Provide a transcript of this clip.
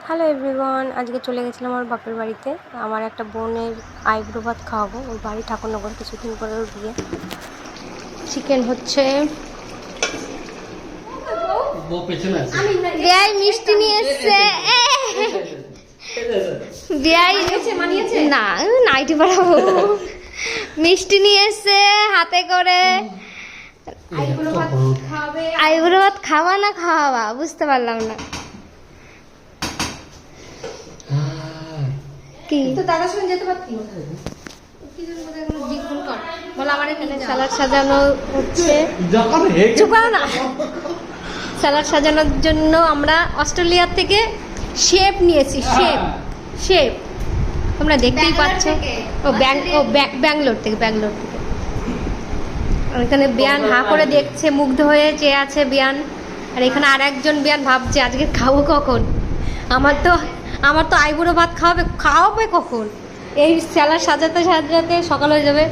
Hello everyone, আজকে চলে গেছিলাম আমার বাপের বাড়িতে। আমার একটা বোনের আইব্রো ভাত খাওয়াবো, ওর বাড়ি ঠাকুরনগর, কিছুদিন পরে ওর বিয়ে। চিকেন হচ্ছে, বিয়াই মিষ্টি নিয়ে এসছে। বিয়াই না নাইটি বাড়াবো, মিষ্টি নিয়ে এসছে হাতে করে। আইব্রো ভাত খাওয়া না খাওয়াবা বুঝতে পারলাম না। কি তো দাদার সঙ্গে যেতে পারতি? স্যালাড সাজানো হচ্ছে, না স্যালাড সাজানোর জন্য আমরা অস্ট্রেলিয়া থেকে শেপ নিয়েছি। শেপ তোমরা দেখতেই পাচ্ছ। ব্যাঙ্গালোর থেকে এখানে বিয়ান হা করে দেখছে, মুগ্ধ হয়ে চেয়ে আছে বিয়ান। আর এখানে আর একজন বিয়ান ভাবছে আজকে খাবো কখন। আমার তো আইবুড়ো ভাত খাওয়াবে কখন? এই স্যালাড সাজাতে সাজাতে সকাল হয়ে যাবে।